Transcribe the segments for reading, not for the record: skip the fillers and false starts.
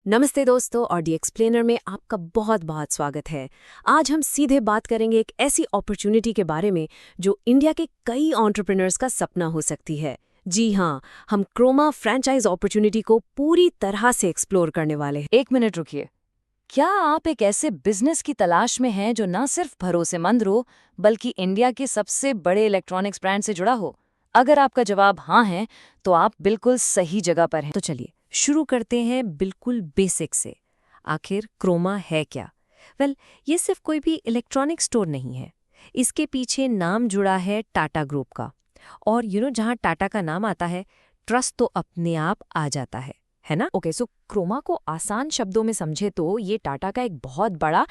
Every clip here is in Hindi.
नमस्ते दोस्तों और दी एक्सप्लेनर में आपका बहुत बहुत स्वागत है। आज हम सीधे बात करेंगे एक ऐसी अपॉर्चुनिटी के बारे में जो इंडिया के कई एंटरप्रेन्योर्स का सपना हो सकती है। जी हाँ, हम क्रोमा फ्रेंचाइज अपॉर्चुनिटी को पूरी तरह से एक्सप्लोर करने वाले हैं। एक मिनट रुकिए। क्या आप एक ऐसे बिजनेस की तलाश में हैं जो न सिर्फ भरोसेमंद हो बल्कि इंडिया के सबसे बड़े इलेक्ट्रॉनिक्स ब्रांड से जुड़ा हो? अगर आपका जवाब हाँ है तो आप बिल्कुल सही जगह पर हैं। तो चलिए शुरू करते हैं बिल्कुल बेसिक से। आखिर क्रोमा है क्या? ये सिर्फ कोई भी इलेक्ट्रॉनिक स्टोर नहीं है। इसके पीछे नाम जुड़ा है टाटा ग्रुप का। और जहाँ टाटा का नाम आता है, ट्रस्ट तो अपने आप आ जाता है ना? ओके, सो क्रोमा को आसान शब्दों में समझे तो ये टाटा का एक बहुत बड़ा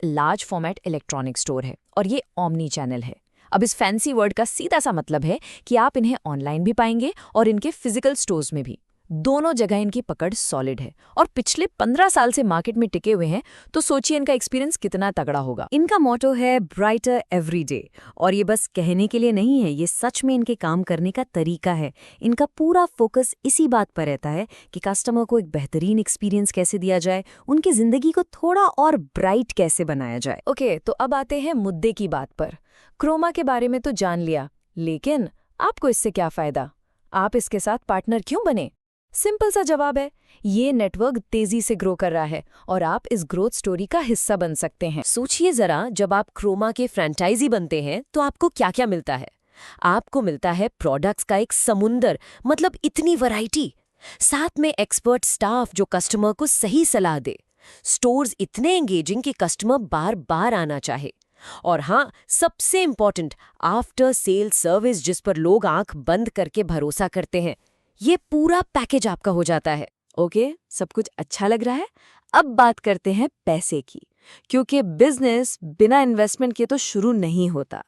लार्ज फॉर्मेट इलेक्ट्रॉनिक स्टोर है और ये ऑमनी चैनल है। अब इस फैंसी वर्ड का सीधा सा मतलब है कि आप इन्हें ऑनलाइन भी पाएंगे और इनके फिजिकल स्टोर्स में भी। दोनों जगह इनकी पकड़ सॉलिड है और पिछले 15 साल से मार्केट में टिके हुए हैं, तो सोचिए इनका एक्सपीरियंस कितना तगड़ा होगा। इनका मोटो है ब्राइटर एवरी डे, और ये बस कहने के लिए नहीं है, ये सच में इनके काम करने का तरीका है। इनका पूरा फोकस इसी बात पर रहता है कि कस्टमर को एक बेहतरीन एक्सपीरियंस कैसे दिया जाए, उनकी जिंदगी को थोड़ा और ब्राइट कैसे बनाया जाए। ओके, तो अब आते हैं मुद्दे की बात पर। क्रोमा के बारे में तो जान लिया, लेकिन आपको इससे क्या फायदा? आप इसके साथ पार्टनर क्यों बने? सिंपल सा जवाब है, ये नेटवर्क तेजी से ग्रो कर रहा है और आप इस ग्रोथ स्टोरी का हिस्सा बन सकते हैं। सोचिए जरा, जब आप क्रोमा के फ्रेंचाइजी बनते हैं तो आपको क्या क्या मिलता है? आपको मिलता है प्रोडक्ट्स का एक समुंदर, मतलब इतनी वैरायटी। साथ में एक्सपर्ट स्टाफ जो कस्टमर को सही सलाह दे। स्टोर्स इतने एंगेजिंग कि कस्टमर बार बार आना चाहे। और हाँ, सबसे इम्पोर्टेंट, आफ्टर सेल सर्विस जिस पर लोग आंख बंद करके भरोसा करते हैं। ये पूरा पैकेज आपका हो जाता है। ओके, सब कुछ अच्छा लग रहा है। अब बात करते हैं पैसे की, क्योंकि बिजनेस बिना इन्वेस्टमेंट के तो शुरू नहीं होता।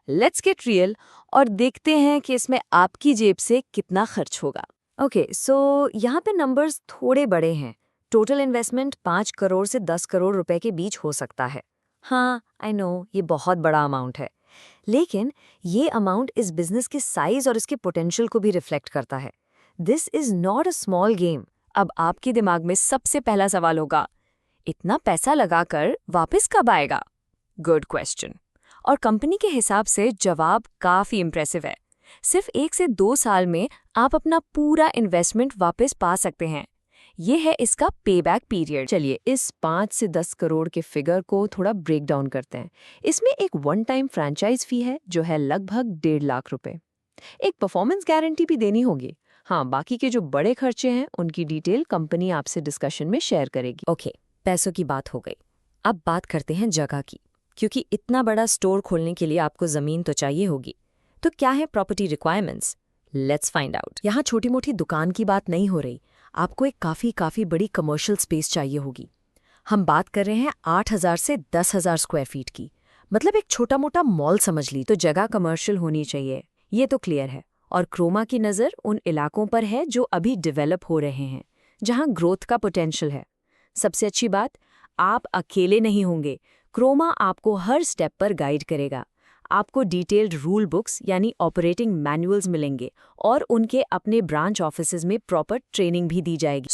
लेट्स गेट रियल और देखते हैं कि इसमें आपकी जेब से कितना खर्च होगा। ओके, सो यहाँ पे नंबर्स थोड़े बड़े हैं। टोटल इन्वेस्टमेंट 5 करोड़ से 10 करोड़ रुपए के बीच हो सकता है। हाँ, आई नो, ये बहुत बड़ा अमाउंट है, लेकिन ये अमाउंट इस बिजनेस के साइज और इसके पोटेंशियल को भी रिफ्लेक्ट करता है। This is not a small game. अब आपके दिमाग में सबसे पहला सवाल होगा, इतना पैसा लगाकर वापस कब आएगा? Good question. और कंपनी के हिसाब से जवाब काफी इंप्रेसिव है। सिर्फ 1 से 2 साल में आप अपना पूरा इन्वेस्टमेंट वापस पा सकते हैं। ये है इसका पेबैक पीरियड। चलिए इस 5 से 10 करोड़ के फिगर को थोड़ा ब्रेक डाउन करते हैं। इसमें एक वन टाइम फ्रेंचाइज फी है जो है लगभग 1.5 लाख रुपए। एक परफॉर्मेंस गारंटी भी देनी होगी। हाँ, बाकी के जो बड़े खर्चे हैं उनकी डिटेल कंपनी आपसे डिस्कशन में शेयर करेगी। ओके, पैसों की बात हो गई। अब बात करते हैं जगह की, क्योंकि इतना बड़ा स्टोर खोलने के लिए आपको जमीन तो चाहिए होगी। तो क्या है property requirements? Let's find out. यहाँ छोटी मोटी दुकान की बात नहीं हो रही, आपको एक काफी बड़ी कमर्शियल स्पेस चाहिए होगी। हम बात कर रहे हैं 8,000 से 10,000 स्क्वायर फीट की, मतलब एक छोटा मोटा मॉल समझ ली। तो जगह कमर्शियल होनी चाहिए, ये तो क्लियर है। और क्रोमा की नज़र उन इलाकों पर है जो अभी डेवलप हो रहे हैं, जहां ग्रोथ का पोटेंशियल है। सबसे अच्छी बात, आप अकेले नहीं होंगे। क्रोमा आपको हर स्टेप पर गाइड करेगा। आपको डिटेल्ड रूल बुक्स यानी ऑपरेटिंग मैनुअल्स मिलेंगे और उनके अपने ब्रांच ऑफिसेज में प्रॉपर ट्रेनिंग भी दी जाएगी।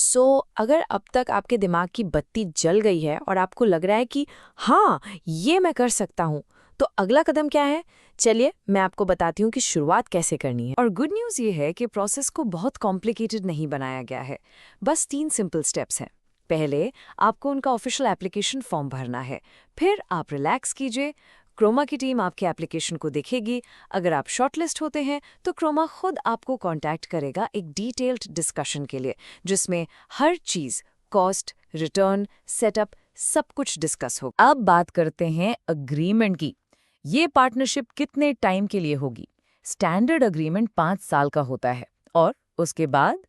अगर अब तक आपके दिमाग की बत्ती जल गई है और आपको लग रहा है कि हाँ, ये मैं कर सकता हूँ, तो अगला कदम क्या है? चलिए मैं आपको बताती हूँ कि शुरुआत कैसे करनी है। और गुड न्यूज़ ये है कि प्रोसेस को बहुत कॉम्प्लिकेटेड नहीं बनाया गया है, बस 3 सिंपल स्टेप्स हैं। पहले आपको उनका ऑफिशियल एप्लीकेशन फॉर्म भरना है, फिर आप रिलैक्स कीजिए। क्रोमा की टीम आपके एप्लीकेशन को देखेगी। अगर आप शॉर्टलिस्ट होते हैं तो क्रोमा खुद आपको कांटेक्ट करेगा एक डिटेल्ड डिस्कशन के लिए, जिसमें हर चीज़, कॉस्ट, रिटर्न, सेटअप, सब कुछ डिस्कस होगा। अब बात करते हैं अग्रीमेंट की। ये पार्टनरशिप कितने टाइम के लिए होगी? स्टैंडर्ड अग्रीमेंट 5 साल का होता है और उसके बाद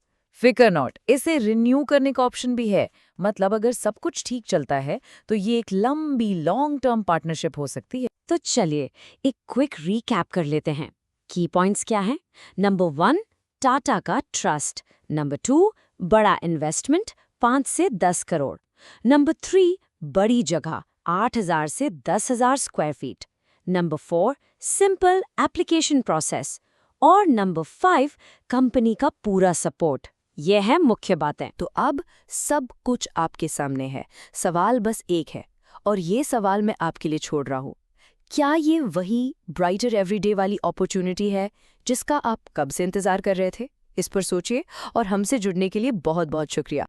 फिकर नॉट, इसे रिन्यू करने का ऑप्शन भी है। मतलब अगर सब कुछ ठीक चलता है तो ये एक लंबी लॉन्ग टर्म पार्टनरशिप हो सकती है। तो चलिए एक क्विक रीकैप कर लेते हैं। की पॉइंट्स क्या हैं? नंबर 1, टाटा का ट्रस्ट। नंबर 2, बड़ा इन्वेस्टमेंट 5 से 10 करोड़। नंबर 3, बड़ी जगह 8,000 से 10,000 square feet. Number 4, simple application process. और नंबर 5, कंपनी का पूरा सपोर्ट। यह है मुख्य बातें। तो अब सब कुछ आपके सामने है, सवाल बस एक है, और ये सवाल मैं आपके लिए छोड़ रहा हूँ। क्या ये वही ब्राइटर एवरीडे वाली अपॉर्चुनिटी है जिसका आप कब से इंतजार कर रहे थे? इस पर सोचिए, और हमसे जुड़ने के लिए बहुत बहुत शुक्रिया।